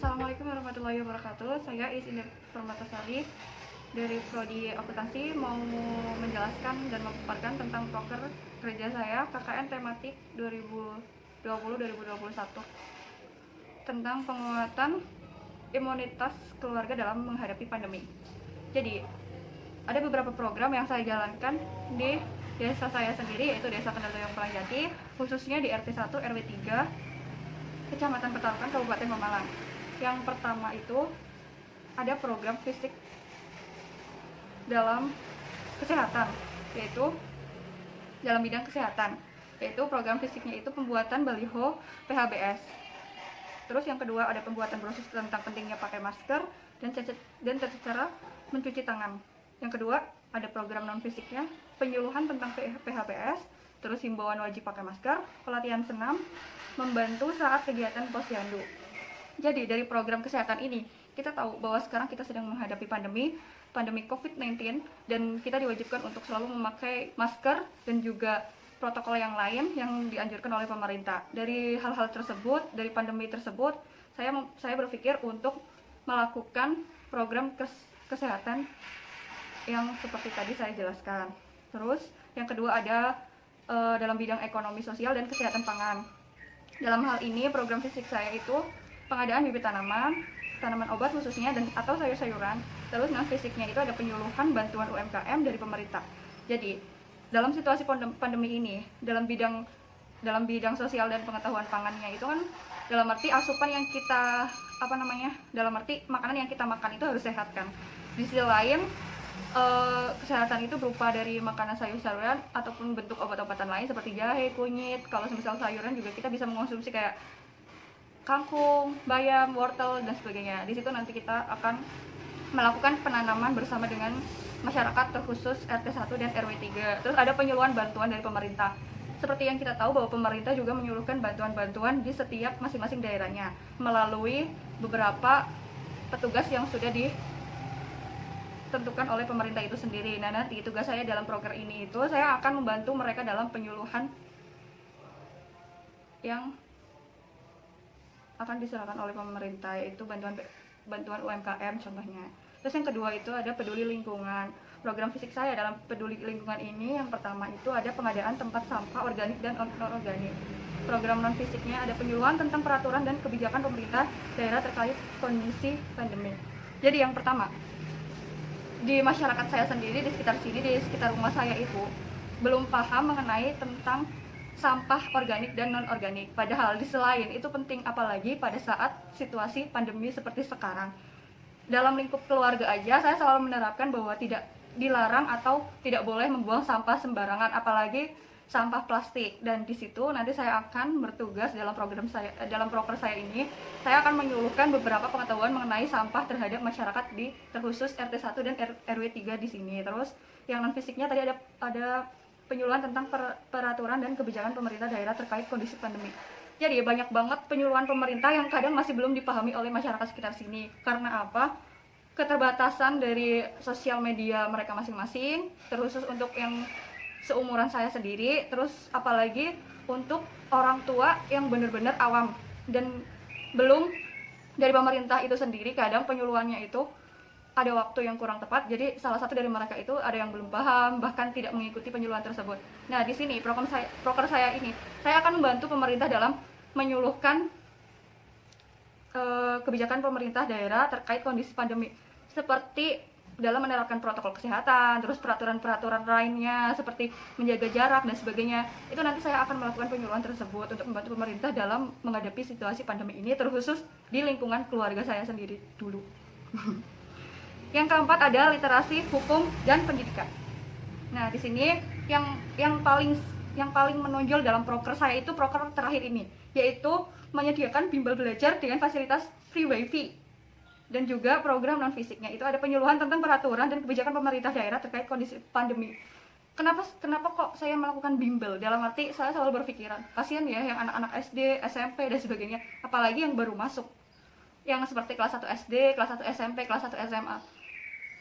Assalamualaikum warahmatullahi wabarakatuh. Saya Indah Permatasari dari Prodi Akuntansi mau menjelaskan dan memaparkan tentang proker kerja saya KKN tematik 2020-2021 tentang penguatan imunitas keluarga dalam menghadapi pandemi. Jadi, ada beberapa program yang saya jalankan di desa saya sendiri, yaitu Desa Kendaluyong Pelanjati, khususnya di RT 1 RW 3 Kecamatan Petarukan, Kabupaten Pemalang. Yang pertama itu ada program fisik dalam kesehatan, yaitu dalam bidang kesehatan, yaitu program fisiknya itu pembuatan baliho PHBS. Terus yang kedua ada pembuatan brosur tentang pentingnya pakai masker dan tata cara mencuci tangan. Yang kedua ada program non fisiknya penyuluhan tentang PHBS, terus himbauan wajib pakai masker, pelatihan senam, membantu saat kegiatan posyandu. Jadi dari program kesehatan ini kita tahu bahwa sekarang kita sedang menghadapi pandemi COVID-19 dan kita diwajibkan untuk selalu memakai masker dan juga protokol yang lain yang dianjurkan oleh pemerintah. Dari hal-hal tersebut, dari pandemi tersebut, saya berpikir untuk melakukan program kesehatan yang seperti tadi saya jelaskan. Terus yang kedua ada dalam bidang ekonomi sosial dan kesehatan pangan. Dalam hal ini program fisik saya itu pengadaan bibit tanaman obat khususnya dan atau sayur-sayuran. Terus non fisiknya itu ada penyuluhan bantuan UMKM dari pemerintah. Jadi dalam situasi pandemi ini dalam bidang sosial dan pengetahuan pangannya itu kan dalam arti asupan yang kita dalam arti makanan yang kita makan itu harus sehat kan. Di sisi lain kesehatan itu berupa dari makanan sayur-sayuran ataupun bentuk obat-obatan lain seperti jahe, kunyit. Kalau semisal sayuran juga kita bisa mengonsumsi kayak kangkung, bayam, wortel dan sebagainya. Di situ nanti kita akan melakukan penanaman bersama dengan masyarakat terkhusus RT 1 dan RW 3. Terus ada penyuluhan bantuan dari pemerintah. Seperti yang kita tahu bahwa pemerintah juga menyuruhkan bantuan-bantuan di setiap masing-masing daerahnya melalui beberapa petugas yang sudah ditentukan oleh pemerintah itu sendiri. Nah, nanti tugas saya dalam program ini itu saya akan membantu mereka dalam penyuluhan yang akan diserahkan oleh pemerintah, yaitu bantuan UMKM contohnya. Terus yang kedua itu ada peduli lingkungan. Program fisik saya dalam peduli lingkungan ini yang pertama itu ada pengadaan tempat sampah organik dan non-organik. Program non fisiknya ada penyuluhan tentang peraturan dan kebijakan pemerintah daerah terkait kondisi pandemi. Jadi yang pertama, di masyarakat saya sendiri di sekitar rumah saya itu belum paham mengenai tentang sampah organik dan non-organik. Padahal di selain itu penting, apalagi pada saat situasi pandemi seperti sekarang. Dalam lingkup keluarga aja saya selalu menerapkan bahwa tidak dilarang atau tidak boleh membuang sampah sembarangan, apalagi sampah plastik. Dan di situ nanti saya akan bertugas dalam proker saya ini, saya akan menyuluhkan beberapa pengetahuan mengenai sampah terhadap masyarakat di terkhusus RT 1 dan RW 3 di sini. Terus yang non fisiknya tadi ada penyuluhan tentang peraturan dan kebijakan pemerintah daerah terkait kondisi pandemi. Jadi banyak banget penyuluhan pemerintah yang kadang masih belum dipahami oleh masyarakat sekitar sini. Karena apa? Keterbatasan dari sosial media mereka masing-masing, terkhusus untuk yang seumuran saya sendiri, terus apalagi untuk orang tua yang benar-benar awam dan belum dari pemerintah itu sendiri, kadang penyuluhannya itu ada waktu yang kurang tepat. Jadi salah satu dari mereka itu ada yang belum paham, bahkan tidak mengikuti penyuluhan tersebut. Nah, di sini proker saya ini, saya akan membantu pemerintah dalam menyuluhkan kebijakan pemerintah daerah terkait kondisi pandemi, seperti dalam menerapkan protokol kesehatan, terus peraturan-peraturan lainnya seperti menjaga jarak dan sebagainya. Itu nanti saya akan melakukan penyuluhan tersebut untuk membantu pemerintah dalam menghadapi situasi pandemi ini, terkhusus di lingkungan keluarga saya sendiri dulu. Yang keempat ada literasi hukum dan pendidikan. Nah, di sini yang paling menonjol dalam proker saya itu proker terakhir ini, yaitu menyediakan bimbel belajar dengan fasilitas free wifi. Dan juga program non fisiknya itu ada penyuluhan tentang peraturan dan kebijakan pemerintah daerah terkait kondisi pandemi. Kenapa kok saya melakukan bimbel? Dalam arti saya selalu berpikiran, kasihan ya yang anak-anak SD, SMP dan sebagainya, apalagi yang baru masuk, yang seperti kelas 1 SD, kelas 1 SMP, kelas 1 SMA.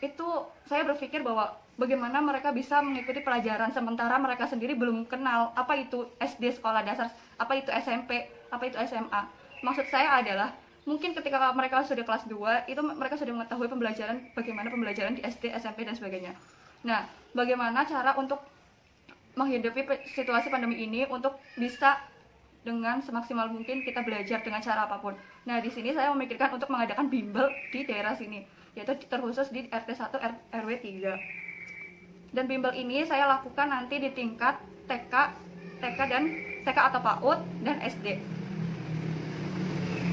Itu saya berpikir bahwa bagaimana mereka bisa mengikuti pelajaran sementara mereka sendiri belum kenal apa itu SD sekolah dasar, apa itu SMP, apa itu SMA. Maksud saya adalah mungkin ketika mereka sudah kelas 2 itu mereka sudah mengetahui bagaimana pembelajaran di SD, SMP dan sebagainya. Nah, bagaimana cara untuk menghadapi situasi pandemi ini untuk bisa dengan semaksimal mungkin kita belajar dengan cara apapun. Nah, di sini saya memikirkan untuk mengadakan bimbel di daerah sini, yaitu terkhusus di RT 1 RW 3. Dan bimbel ini saya lakukan nanti di tingkat TK atau PAUD dan SD.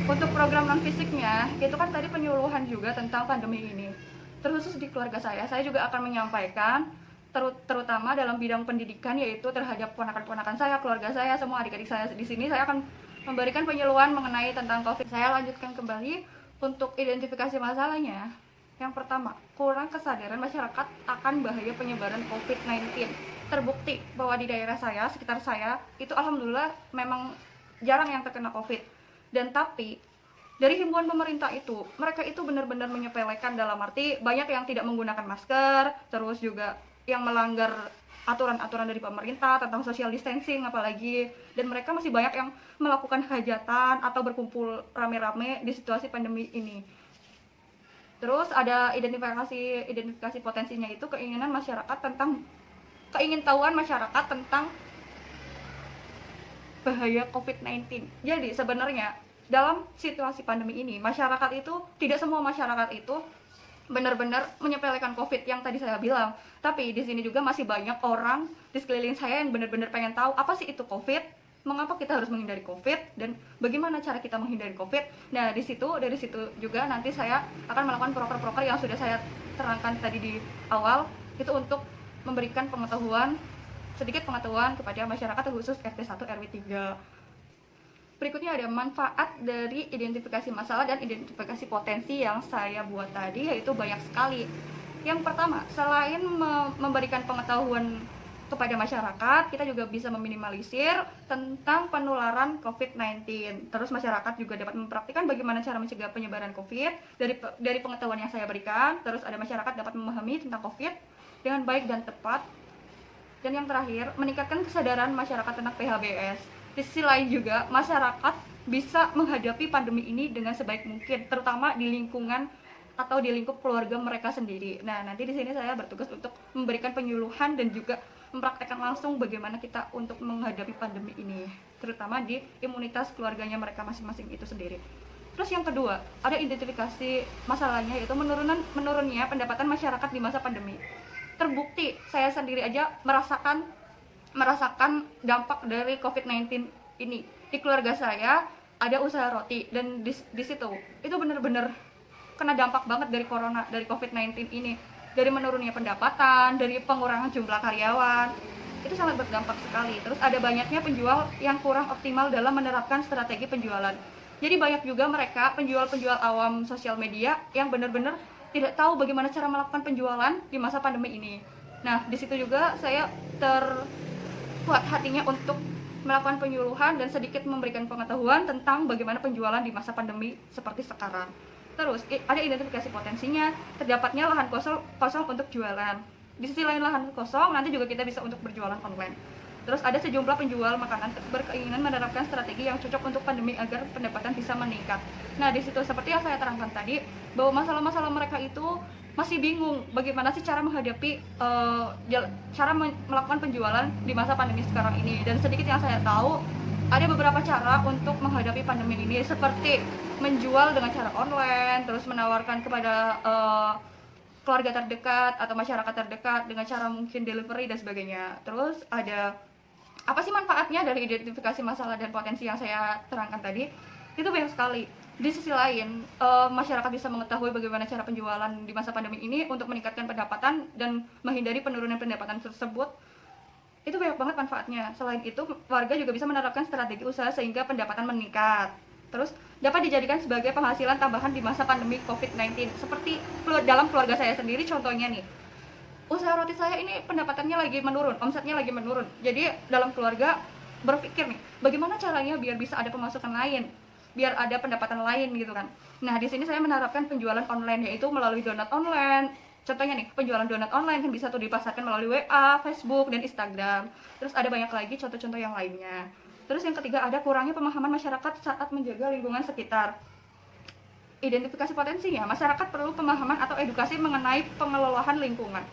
Untuk program non fisiknya, itu kan tadi penyuluhan juga tentang pandemi ini. Terkhusus di keluarga saya juga akan menyampaikan terutama dalam bidang pendidikan, yaitu terhadap ponakan-ponakan saya, keluarga saya, semua adik-adik saya. Di sini saya akan memberikan penyuluhan mengenai tentang COVID. Saya lanjutkan kembali untuk identifikasi masalahnya. Yang pertama, kurang kesadaran masyarakat akan bahaya penyebaran COVID-19. Terbukti bahwa di daerah saya, sekitar saya, itu alhamdulillah memang jarang yang terkena COVID. Dan tapi dari himbauan pemerintah itu, mereka itu benar-benar menyepelekan, dalam arti banyak yang tidak menggunakan masker, terus juga yang melanggar aturan-aturan dari pemerintah tentang social distancing apalagi, dan mereka masih banyak yang melakukan hajatan atau berkumpul rame-rame di situasi pandemi ini. Terus ada identifikasi potensinya, itu keingintahuan masyarakat tentang bahaya COVID-19. Jadi sebenarnya dalam situasi pandemi ini, masyarakat itu, tidak semua masyarakat itu benar-benar menyepelekan COVID yang tadi saya bilang. Tapi di sini juga masih banyak orang di sekeliling saya yang benar-benar pengen tahu apa sih itu COVID, mengapa kita harus menghindari COVID, dan bagaimana cara kita menghindari COVID. Nah, dari situ juga nanti saya akan melakukan proker-proker yang sudah saya terangkan tadi di awal, itu untuk memberikan sedikit pengetahuan kepada masyarakat, khusus RT 1 RW 3. Berikutnya ada manfaat dari identifikasi masalah dan identifikasi potensi yang saya buat tadi, yaitu banyak sekali. Yang pertama, selain memberikan pengetahuan kepada masyarakat, kita juga bisa meminimalisir tentang penularan COVID-19. Terus masyarakat juga dapat mempraktikkan bagaimana cara mencegah penyebaran COVID dari pengetahuan yang saya berikan. Terus ada masyarakat dapat memahami tentang COVID dengan baik dan tepat. Dan yang terakhir, meningkatkan kesadaran masyarakat tentang PHBS. Di sisi lain juga, masyarakat bisa menghadapi pandemi ini dengan sebaik mungkin, terutama di lingkungan atau di lingkup keluarga mereka sendiri. Nah, nanti di sini saya bertugas untuk memberikan penyuluhan dan juga mempraktekkan langsung bagaimana kita untuk menghadapi pandemi ini, terutama di imunitas keluarganya mereka masing-masing itu sendiri. Terus yang kedua, ada identifikasi masalahnya, yaitu menurunnya pendapatan masyarakat di masa pandemi. Terbukti, saya sendiri aja merasakan dampak dari COVID-19 ini. Di keluarga saya ada usaha roti, dan di situ itu benar-benar kena dampak banget dari COVID-19 ini. Dari menurunnya pendapatan, dari pengurangan jumlah karyawan, itu sangat berdampak sekali. Terus ada banyaknya penjual yang kurang optimal dalam menerapkan strategi penjualan. Jadi banyak juga mereka penjual-penjual awam sosial media yang benar-benar tidak tahu bagaimana cara melakukan penjualan di masa pandemi ini. Nah, di situ juga saya terkuat hatinya untuk melakukan penyuluhan dan sedikit memberikan pengetahuan tentang bagaimana penjualan di masa pandemi seperti sekarang. Terus ada identifikasi potensinya, terdapatnya lahan kosong untuk jualan. Di sisi lain lahan kosong, nanti juga kita bisa untuk berjualan online. Terus ada sejumlah penjual makanan berkeinginan menerapkan strategi yang cocok untuk pandemi agar pendapatan bisa meningkat. Nah, di situ seperti yang saya terangkan tadi, bahwa masalah-masalah mereka itu masih bingung bagaimana sih cara menghadapi cara melakukan penjualan di masa pandemi sekarang ini. Dan sedikit yang saya tahu, ada beberapa cara untuk menghadapi pandemi ini, seperti menjual dengan cara online, terus menawarkan kepada keluarga terdekat atau masyarakat terdekat dengan cara mungkin delivery dan sebagainya. Terus ada apa sih manfaatnya dari identifikasi masalah dan potensi yang saya terangkan tadi? Itu banyak sekali. Di sisi lain, masyarakat bisa mengetahui bagaimana cara penjualan di masa pandemi ini untuk meningkatkan pendapatan dan menghindari penurunan pendapatan tersebut. Itu banyak banget manfaatnya. Selain itu, warga juga bisa menerapkan strategi usaha sehingga pendapatan meningkat. Terus dapat dijadikan sebagai penghasilan tambahan di masa pandemi COVID-19. Seperti dalam keluarga saya sendiri, contohnya nih, usaha roti saya ini pendapatannya lagi menurun, omsetnya lagi menurun. Jadi dalam keluarga berpikir nih, bagaimana caranya biar bisa ada pemasukan lain, biar ada pendapatan lain gitu kan. Nah, di sini saya menerapkan penjualan online, yaitu melalui donat online. Contohnya nih, penjualan donat online kan bisa tuh dipasarkan melalui WA, Facebook, dan Instagram. Terus ada banyak lagi contoh-contoh yang lainnya. Terus yang ketiga, ada kurangnya pemahaman masyarakat saat menjaga lingkungan sekitar. identifikasi potensinya, masyarakat perlu pemahaman atau edukasi mengenai pengelolaan lingkungan.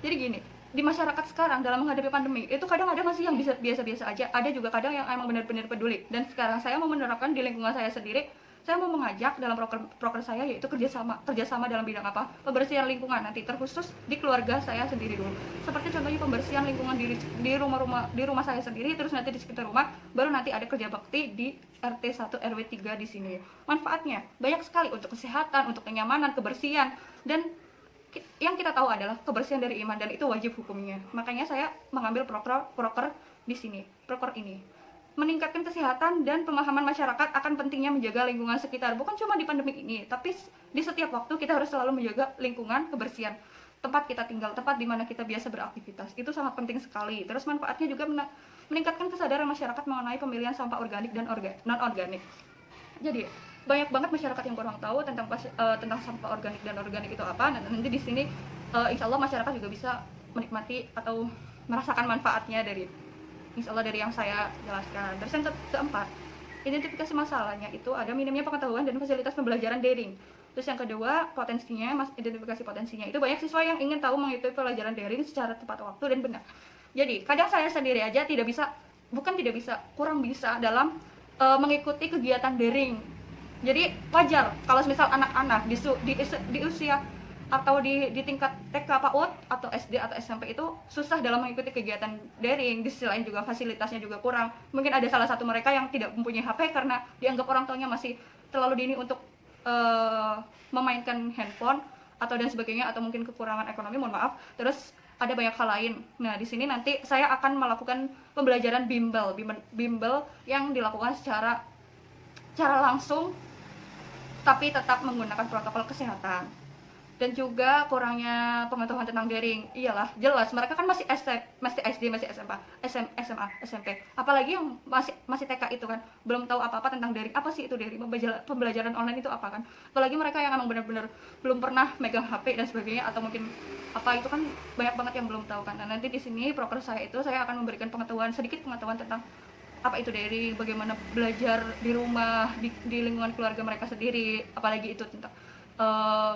Jadi gini, di masyarakat sekarang dalam menghadapi pandemi itu kadang ada masih yang bisa biasa-biasa aja, ada juga kadang yang emang benar-benar peduli. Dan sekarang saya mau menerapkan di lingkungan saya sendiri. Saya mau mengajak dalam proker saya yaitu kerjasama dalam bidang apa? Pembersihan lingkungan, nanti terkhusus di keluarga saya sendiri dulu. Seperti contohnya pembersihan lingkungan di rumah saya sendiri, terus nanti di sekitar rumah, baru nanti ada kerja bakti di RT 1 RW 3 di sini. Manfaatnya banyak sekali untuk kesehatan, untuk kenyamanan, kebersihan, dan yang kita tahu adalah kebersihan dari iman, dan itu wajib hukumnya. Makanya saya mengambil proker di sini, proker ini meningkatkan kesehatan dan pemahaman masyarakat akan pentingnya menjaga lingkungan sekitar. Bukan cuma di pandemi ini, tapi di setiap waktu kita harus selalu menjaga lingkungan, kebersihan tempat kita tinggal, tempat di mana kita biasa beraktivitas. Itu sangat penting sekali. Terus manfaatnya juga meningkatkan kesadaran masyarakat mengenai pemilihan sampah organik dan non-organik. Jadi banyak banget masyarakat yang kurang tahu tentang sampah organik dan organik itu apa. Nah, nanti di sini insya Allah masyarakat juga bisa menikmati atau merasakan manfaatnya dari insya Allah dari yang saya jelaskan. Terus yang keempat, identifikasi masalahnya itu ada minimnya pengetahuan dan fasilitas pembelajaran daring. Terus yang kedua, identifikasi potensinya itu banyak siswa yang ingin tahu mengikuti pelajaran daring secara tepat waktu dan benar. Jadi kadang saya sendiri aja kurang bisa dalam mengikuti kegiatan daring. Jadi wajar kalau misal anak-anak di usia atau di tingkat TK, PAUD atau SD atau SMP itu susah dalam mengikuti kegiatan daring. Di sisi lain juga fasilitasnya juga kurang. Mungkin ada salah satu mereka yang tidak mempunyai HP karena dianggap orang tuanya masih terlalu dini untuk memainkan handphone atau dan sebagainya, atau mungkin kekurangan ekonomi, mohon maaf. Terus ada banyak hal lain. Nah, di sini nanti saya akan melakukan pembelajaran bimbel yang dilakukan secara langsung tapi tetap menggunakan protokol kesehatan. Dan juga kurangnya pengetahuan tentang daring. Iyalah, jelas mereka kan masih SD, masih SMA, SMP. Apalagi yang masih TK itu kan belum tahu apa-apa tentang daring. Apa sih itu daring? Pembelajaran online itu apa kan? Apalagi mereka yang emang benar-benar belum pernah megang HP dan sebagainya, atau mungkin apa itu kan banyak banget yang belum tahu kan. Nah, nanti di sini proker saya itu saya akan memberikan sedikit pengetahuan tentang apa itu daring, bagaimana belajar di rumah, di lingkungan keluarga mereka sendiri, apalagi itu tentang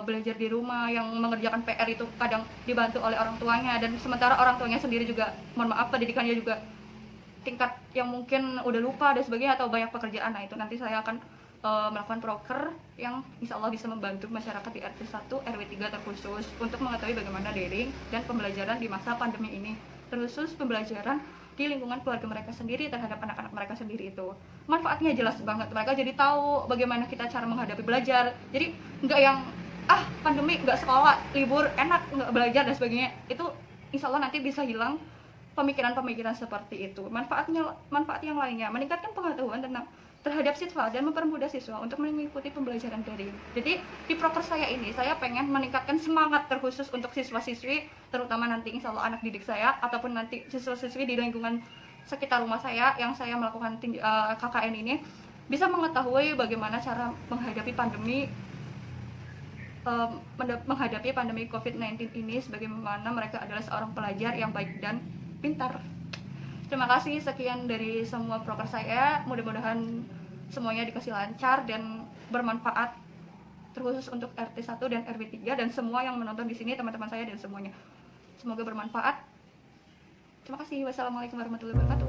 belajar di rumah yang mengerjakan PR itu kadang dibantu oleh orang tuanya, dan sementara orang tuanya sendiri juga, mohon maaf, pendidikannya juga tingkat yang mungkin udah lupa dan sebagainya, atau banyak pekerjaan. Nah, itu nanti saya akan melakukan proker yang insya Allah bisa membantu masyarakat di RT 1 RW 3 terkhusus untuk mengetahui bagaimana daring dan pembelajaran di masa pandemi ini, terkhusus pembelajaran di lingkungan keluarga mereka sendiri terhadap anak-anak mereka sendiri. Itu manfaatnya jelas banget. Mereka jadi tahu bagaimana kita cara menghadapi belajar. Jadi nggak yang pandemi nggak sekolah, libur enak nggak belajar dan sebagainya. Itu insya Allah nanti bisa hilang pemikiran-pemikiran seperti itu. Manfaat yang lainnya meningkatkan pengetahuan terhadap siswa dan mempermudah siswa untuk mengikuti pembelajaran daring. Jadi di proker saya ini saya pengen meningkatkan semangat terkhusus untuk siswa-siswi, terutama nanti insya Allah anak didik saya ataupun nanti siswa-siswi di lingkungan sekitar rumah saya yang saya melakukan KKN ini, bisa mengetahui bagaimana cara menghadapi pandemi COVID-19 ini, sebagaimana mereka adalah seorang pelajar yang baik dan pintar. Terima kasih, sekian dari semua proker saya. Mudah-mudahan semuanya dikasih lancar dan bermanfaat, terkhusus untuk RT 1 dan RW 3 dan semua yang menonton di sini, teman-teman saya dan semuanya. Semoga bermanfaat. Terima kasih. Wassalamualaikum warahmatullahi wabarakatuh.